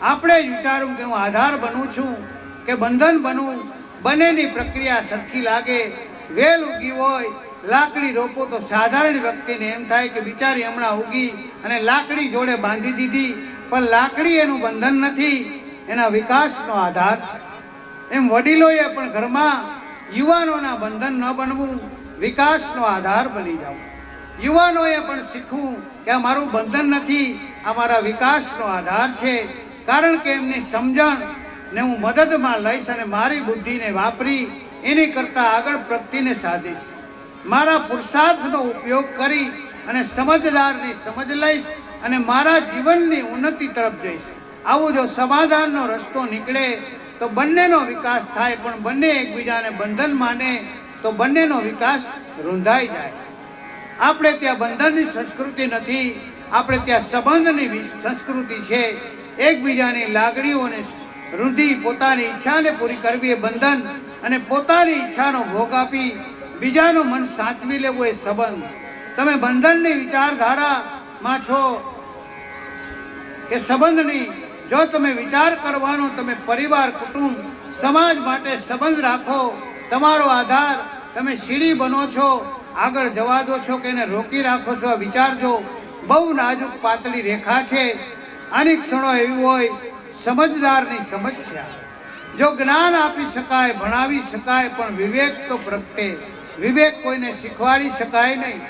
આપણે જ વિચારું કે હું આધાર બનું છું કે બંધન બનું, બંનેની પ્રક્રિયા સરખી લાગે. વેલ ઉગી હોય, લાકડી રોપો તો સાધારણ વ્યક્તિને એમ થાય કે બિચારી હમણાં ઉગી અને લાકડી જોડે બાંધી દીધી. પણ લાકડી એનું બંધન નથી, એના વિકાસનો આધાર છે. એમ વડીલોએ પણ ઘરમાં યુવાનોના બંધન ન બનવું, વિકાસનો આધાર બની જવું. યુવાનોએ પણ શીખવું કે આ મારું બંધન નથી, આ મારા વિકાસનો આધાર છે. કારણ કે એમની સમજણ ને હું મદદમાં લઈશ અને મારી બુદ્ધિને વાપરી એની કરતાં આગળ પ્રગતિને સાધીશ. મારા પુરુષાર્થનો ઉપયોગ કરી અને સમજદારની સમજ લઈશ અને મારા જીવનની ઉન્નતિ તરફ જઈશ. આવું જો સમાધાનનો રસ્તો નીકળે તો બંનેનો વિકાસ થાય, પણ બંને એકબીજાને બંધન માને તો બંનેનો વિકાસ રૂંધાઈ જાય. આપણે ત્યાં બંધનની સંસ્કૃતિ નથી, આપણે ત્યાં સંબંધની સંસ્કૃતિ છે. એકબીજાની લાગણીઓને રૂંધી પોતાની ઈચ્છાને પૂરી કરવી એ બંધન, અને પોતાની ઈચ્છાનો ભોગ આપી બીજાનું મન સાચવી લેવું એ સંબંધ. તમે બંધનની વિચારધારામાં છો કે સંબંધની? જો તમે વિચાર કરવાનો, તમે પરિવાર, કુટુંબ, સમાજ માટે સંબંધ રાખો. તમારો આધાર, તમે સીડી બનો છો, આગળ જવા દો છો કે એને રોકી રાખો છો? આ વિચારજો. બહુ નાજુક પાતળી રેખા છે. આની ક્ષણો એવી હોય, સમજદારની સમસ્યા. જો જ્ઞાન આપી શકાય, ભણાવી શકાય, પણ વિવેક તો પ્રગટે. વિવેક કોઈને શીખવાડી શકાય નહીં.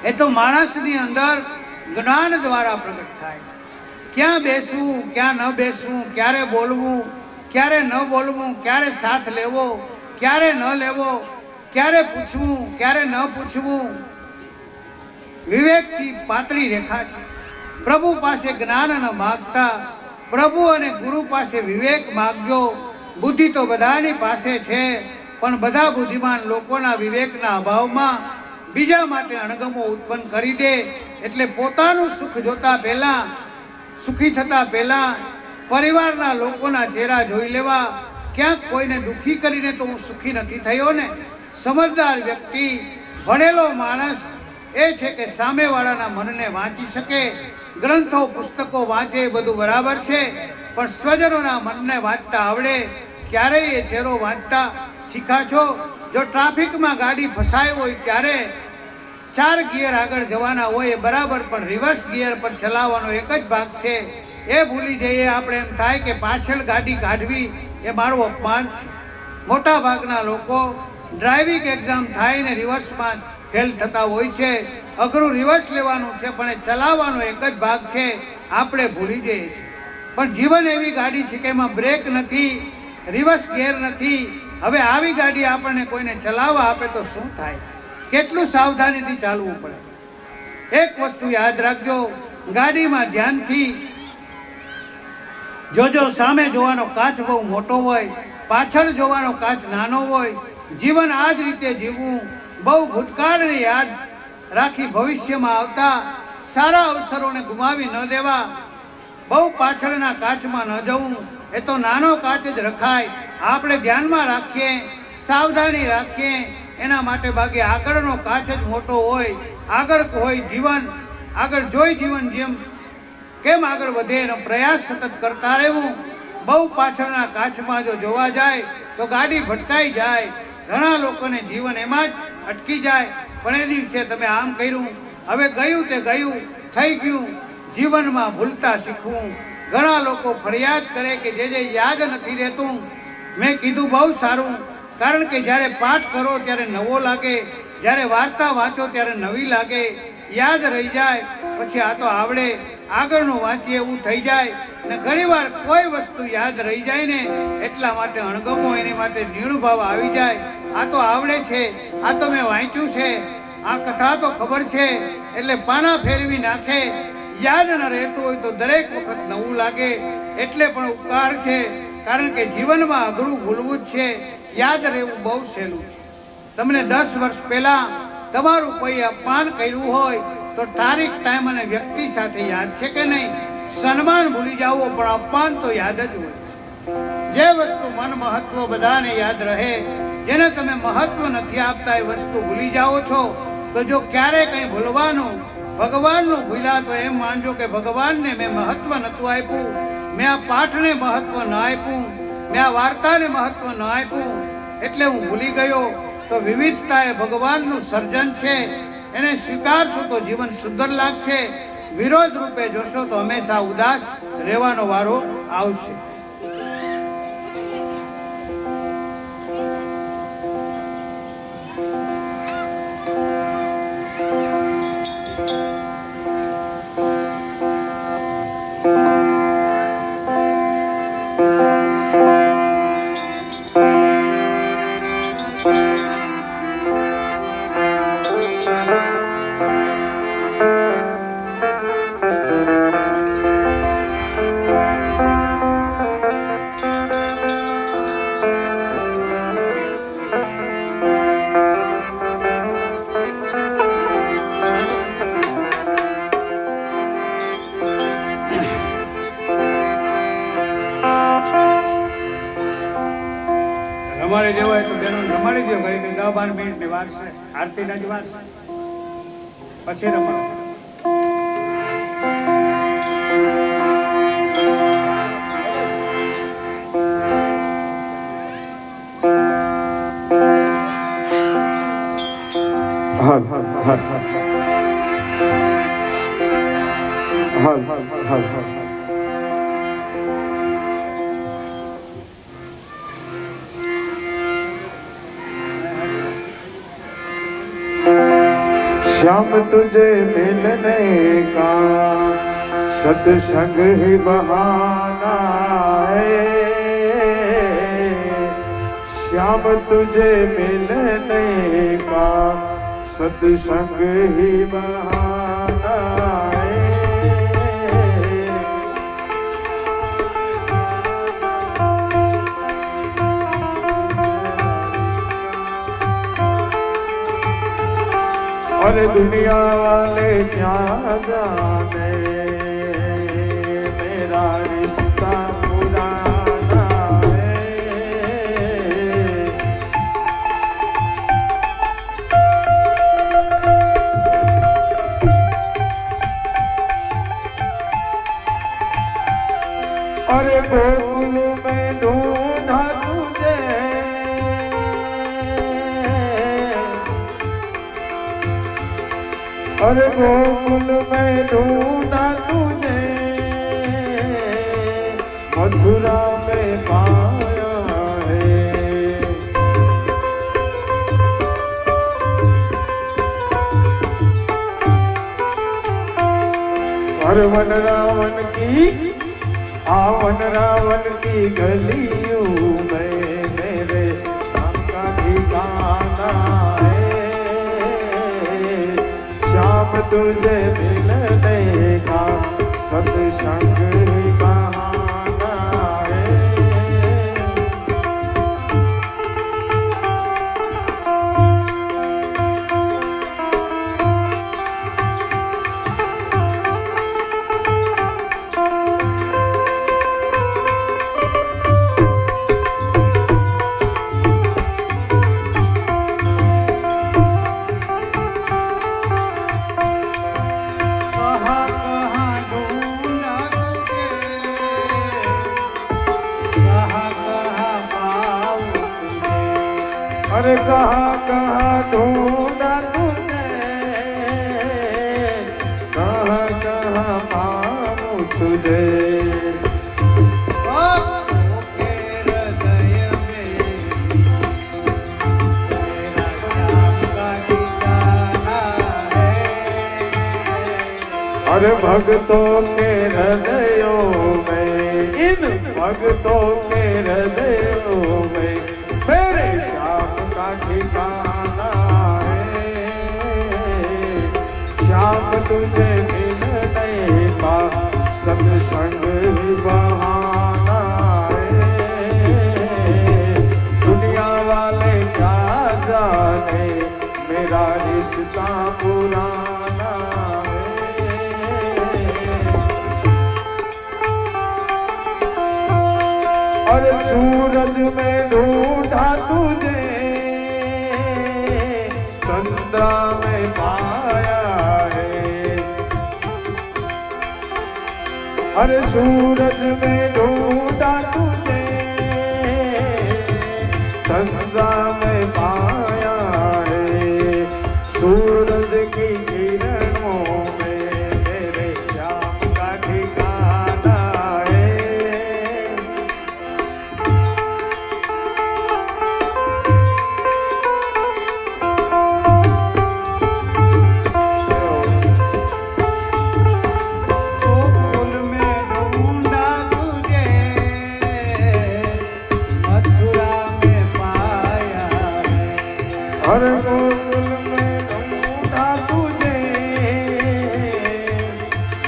એ તો માણસની અંદર જ્ઞાન દ્વારા પ્રગટ થાય. ક્યાં બેસવું, ક્યાં ન બેસવું, ક્યારે બોલવું, ક્યારે ન બોલવું, ક્યારે સાથ લેવો, ક્યારે ન લેવો, ક્યારે પૂછવું, ક્યારે ન પૂછવું. વિવેકથી પાતળી રેખા છે. પ્રભુ પાસે જ્ઞાન ન માગતા, પ્રભુ અને ગુરુ પાસે વિવેક માગજો. બુદ્ધિ તો બધાની પાસે છે, પણ બધા બુદ્ધિમાન લોકોના વિવેકના અભાવમાં બીજા માટે અણગમો ઉત્પન્ન કરી દે. એટલે પોતાનું સુખ જોતા પહેલા, સુખી થતા પહેલા પરિવારના લોકોના ચહેરા જોઈ લેવા. ક્યાંક કોઈને દુઃખી કરીને તો હું સુખી નથી થયો ને. સમજદાર વ્યક્તિ, ભણેલો માણસ એ છે કે સામેવાળાના મનને વાંચી શકે. ગ્રંથો, પુસ્તકો વાંચે એ બધું બરાબર છે, પણ સ્વજનોના મનને વાંચતા આવડે. ક્યારેય એ ચહેરો વાંચતા શીખા છો? જો ટ્રાફિકમાં ગાડી ફસાઈ હોય ત્યારે 4 ગિયર આગળ જવાના હોય એ બરાબર, પણ રિવર્સ ગિયર પર ચલાવવાનો એક જ ભાગ છે. એ ભૂલી જઈએ આપણે, એમ થાય કે પાછળ ગાડી કાઢવી એ મારું અપમાન છે. મોટા ભાગના લોકો ડ્રાઇવિંગ એક્ઝામ થાય ને રિવર્સમાં ફેલ થતા હોય છે. અઘરું રિવર્સ લેવાનું છે, પણ એ ચલાવવાનો એક જ ભાગ છે. આપણે ભૂલી જઈએ છીએ. પણ જીવન એવી ગાડી છે કે એમાં બ્રેક નથી, રિવર્સ ગિયર નથી. હવે આવી ગાડી આપણને કોઈને ચલાવવા આપે તો શું થાય? કેટલું સાવધાનીથી ચાલવું પડે. એક વસ્તુ યાદ રાખજો, ગાડીમાં ધ્યાનથી જોજો. સામે જોવાનો કાચ બહુ મોટો હોય, પાછળ જોવાનો કાચ નાનો હોય. જીવન આ જ રીતે જીવવું. બહુ ભૂતકાળને યાદ રાખી ભવિષ્યમાં આવતા સારા અવસરોને ગુમાવી ન દેવા. બહુ પાછળના કાચમાં ન જવું. એ તો નાનો કાચ જ રખાય. આપણે ધ્યાનમાં રાખીએ, સાવધાની રાખીએ. એના માટે ભાગે આગળનો કાચ જ મોટો હોય. આગળ હોય જીવન, આગળ જોઈ જીવન જેમ કેમ આગળ વધે એનો પ્રયાસ સતત કરતા રહેવું. બહુ પાછળના કાચમાં જો જોવા જાય તો ગાડી ભટકાઈ જાય. ઘણા લોકોને જીવન એમાં જ અટકી જાય. પણ એ દિવસે તમે આમ કર્યું, હવે ગયું તે ગયું, થઈ ગયું. જીવનમાં ભૂલતા શીખવું. ઘણા લોકો ફરિયાદ કરે કે જે યાદ નથી રહેતું. મેં કીધું બહુ સારું, કારણ કે જ્યારે પાઠ કરો ત્યારે નવો લાગે, જ્યારે વાર્તા વાંચો ત્યારે નવી લાગે. યાદ રહી જાય, પછી આ તો આવડે, આગળનું વાંચીએ એવું થઈ જાય. ને ઘણીવાર કોઈ વસ્તુ યાદ રહી જાય ને એટલા માટે અણગમો, એની માટે નિર્ણભાવ આવી જાય. આ તો આવડે છે, આ તો મેં વાંચ્યું છે, આ કથા તો ખબર છે, એટલે પાના ફેરવી નાખે. યાદ ન રહેતું હોય તો દરેક વખત નવું લાગે. એટલે પણ ઉપકાર છે, કારણ કે જીવનમાં અઘરું ભૂલવું જ છે. યાદ રહેવું બહુ સહેલું છે. તમને 10 વર્ષ પહેલા તમારું કોઈ અપમાન કર્યું હોય તો તારીખ, ટાઈમ અને વ્યક્તિ સાથે યાદ છે કે નહીં? સન્માન ભૂલી જાઓ, પણ અપમાન તો યાદ જ હોય છે. જે વસ્તુ મન મહત્વ બધાને યાદ રહે, જેને તમે મહત્વ નથી આપતા એ વસ્તુ ભૂલી જાઓ છો. તો જો ક્યારે કંઈ ભૂલવાનું, ભગવાનનું ભૂલ્યા તો એમ માનજો કે ભગવાનને મેં મહત્વ નહોતું આપ્યું, મેં આ પાઠને મહત્વ ન આપ્યું, મેં આ વાર્તાને મહત્વ ન આપ્યું, એટલે હું ભૂલી ગયો. તો વિવિધતા એ ભગવાનનું સર્જન છે. એને સ્વીકારશો તો જીવન સુંદર લાગશે. વિરોધ રૂપે જોશો તો હંમેશા ઉદાસ રહેવાનો વારો આવશે. રમાડી દો ઘડી 10-12 મિનિટની વાર છે, આરતીના જ વાર છે, પછી રમાડો. હાલ હાલ હાલ હાલ હાલ હાલ હાલ હાલ श्याम तुझे मिलने का सत्संग ही बहाना है, श्याम तुझे मिलने का सत्संग ही बहाना है. और दुनिया वाले क्या जाने मेरा रिश्ता पुराना है. अरे गोकुल में ढूंढा तुझे, अरे गोकुल में ढूंढा तुझे, मथुरा में पाया है. और वन रावण की गलियों में मेरे श्याम का ठिकाना है. श्याम तुझे मिलने का सत्संग ही बहाना है. अरे कहाँ कहाँ ढूंढा तुझे, कहाँ कहाँ पाऊं तुझे. अरे भक्तों के हृदयों में, इन भक्तों के हृदयों में मेरे श्याम का ठिकाना है. श्याम तुझे मिलने का सत्संग ही बहाना है. दुनिया वाले क्या जाने मेरा रिश्ता पुराना है. और सूरज में ढूंढा तुझे, चंद्रा में पाया है. अरे सूरज में ढूंढा तुझे, चंद्रा में पाया है. सूरज की किरणों में मेरे श्याम का ठिकाना है. हर गोकुल में ढूंढा तुझे,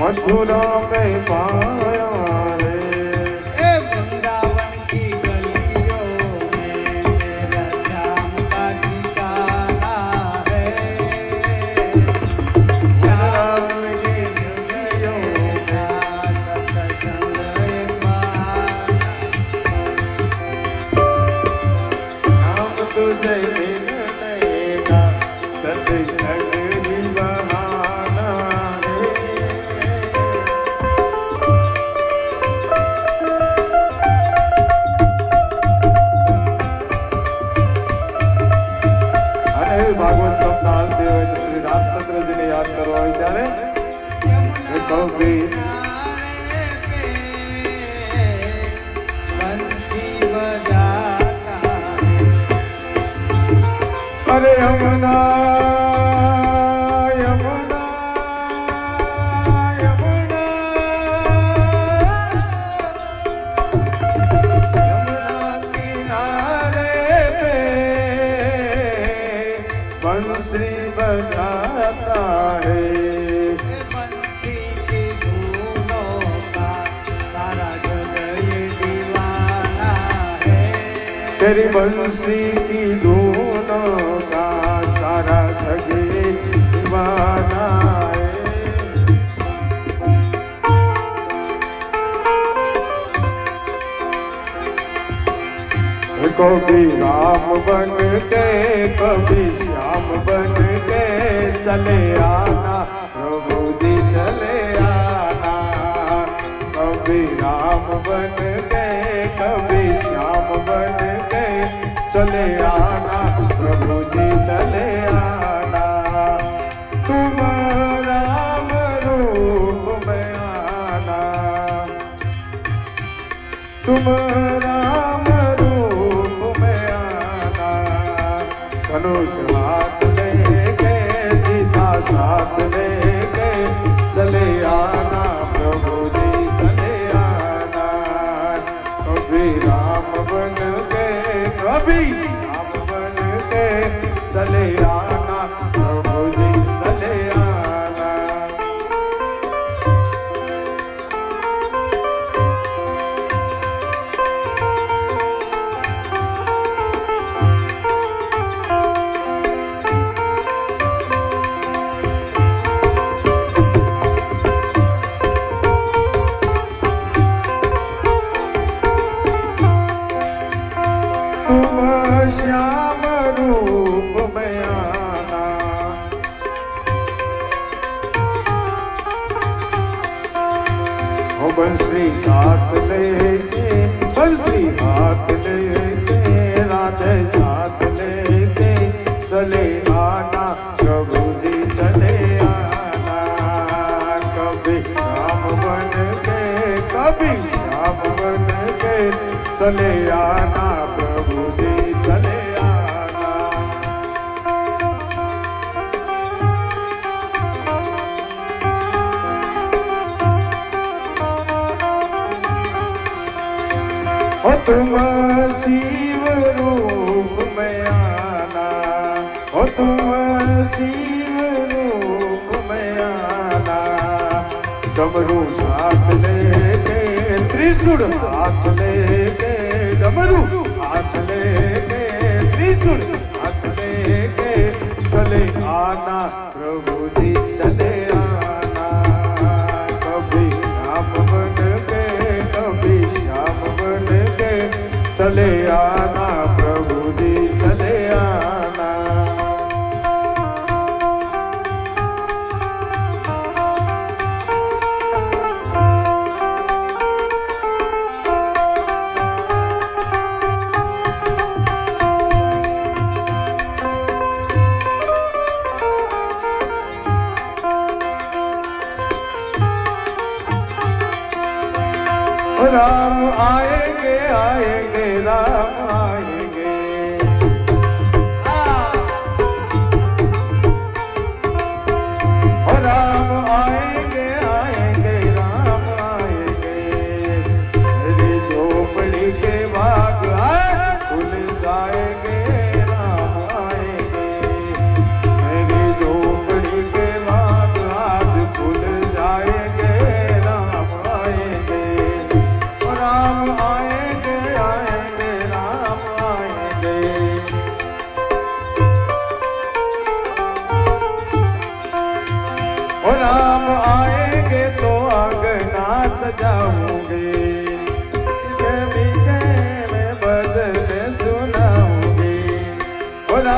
मथुरा में पाया है. वृंदावन की गलियों में मेरा श्याम का ठिकाना है. श्याम की गलियों में सत्संग एक बहाना. श्याम तुझे नैना सत्संग ही बहाना है। અને ભાગવત શબ્દ હાલતી હોય તો શ્રી રામચંદ્રજીને યાદ કરવા હોય ત્યારે કબીર અરે યમુના યમુના યમુના યમુના કિનારે पे बंसी बजाता है। बंसी की धुनों का सारा जग ये दीवाना है। तेरी बंसी की धुनों का सारा जग ये दीवाना है। कभी राम बन के कभी श्याम बन के चले आना प्रभु जी चले आना। कभी राम बन के कभी श्याम बन के चले आना प्रभु जी चले आना। तुम राम रूप में आना तुम राम धनुष हाथ लेके सीता साथ लेके चले आना प्रभु जी चले आना। कभी राम बन के कभी श्याम बन के चले आना प्रभु जी चले आना। श्याम रूप में आना हो बंसी साथ लेके बंसी हाथ लेके राधे साथ लेके चले आना प्रभु जी चले आना। कभी राम बन के कभी श्याम बन के चले आना प्रभु जी चले आना। ओ तुम शिव रूप में आना ओ तुम शिव रूप में आना। डमरू साथ लेके त्रिशूल हाथ लेके डमरू हाथ लेके त्रिशूल हाथ लेके चले आना प्रभु जी चले आना। कभी राम बन के कभी श्याम बन के चले आना प्रभु जी चले आना।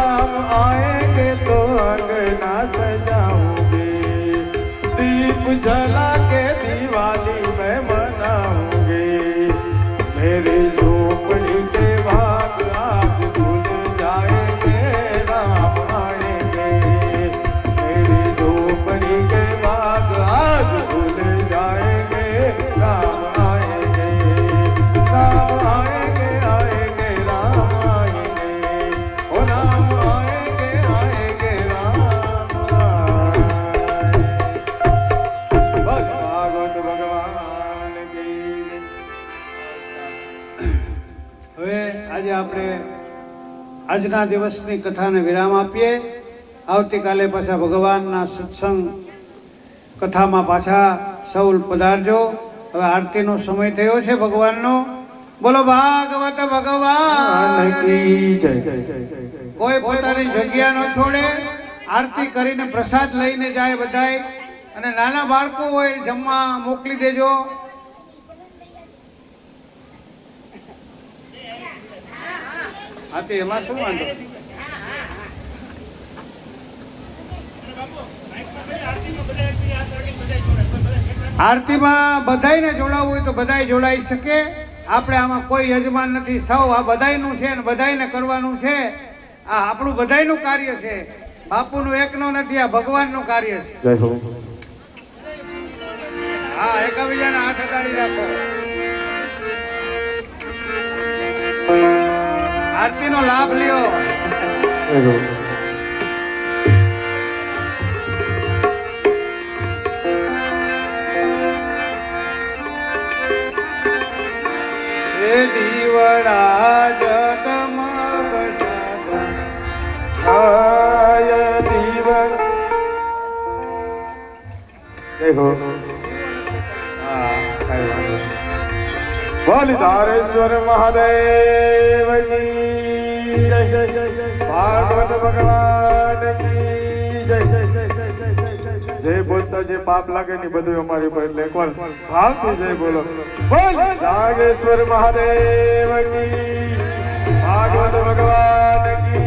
राम आएंगे तो अंगना सजाऊंगी, दीप जला के दिवाली मैं मनाऊंगी। मेरी झोपड़ी के भाग आज खुल जाएंगे, राम आएंगे। मेरी झोपड़ी के भाग आज खुल जाएंगे, राम आएंगे। राम आएंगे, आएंगे, राम आएंगे। ओ राम आएंगे, आएंगे, राम आएंगे। भागवत भगवान की હવે આજે આપણે આજના દિવસની કથાને વિરામ આપીએ. આવતીકાલે પાછા ભગવાનના સત્સંગ કથામાં પાછા સૌ પધારજો. હવે આરતીનો સમય થયો છે ભગવાનનો. બોલો ભાગવત ભગવાન की जय जय जय जय जय। કોઈ પોતાની જગ્યા ન છોડે. આરતી કરીને પ્રસાદ લઈને જાય બધાય. અને નાના બાળકો હોય જમવા મોકલી દેજો. આરતી એમાં શું વાંધો? આરતીમાં બધાયને જોડાવવું હોય તો બધાય જોડાઈ શકે. આપણે આમાં કોઈ યજમાન નથી. સૌ આ બધાયનું છે ને બધાયને કરવાનું છે. આ આપણું બધાયનું કાર્ય છે. બાપુનું એકનું નથી, આ ભગવાનનું કાર્ય છે. जय हो। હા, એકબીજાના હાથ અડાડી રાખો. આરતીનો લાભ લ્યો. जय हो। એ દીવડા જગમગ જગમગ आय दीवन। जय हो। बलिधारेश्वर महादेव की जय जय जय जय। भागवत भगवान की जय जय जय जय जय जय। जे बोलता जे पाप लागे नहीं બધું અમારી પર એટલે એકવાર ભાવથી જય બોલો। બોલ નાગેશ્વર महादेव की, भागवत भगवान की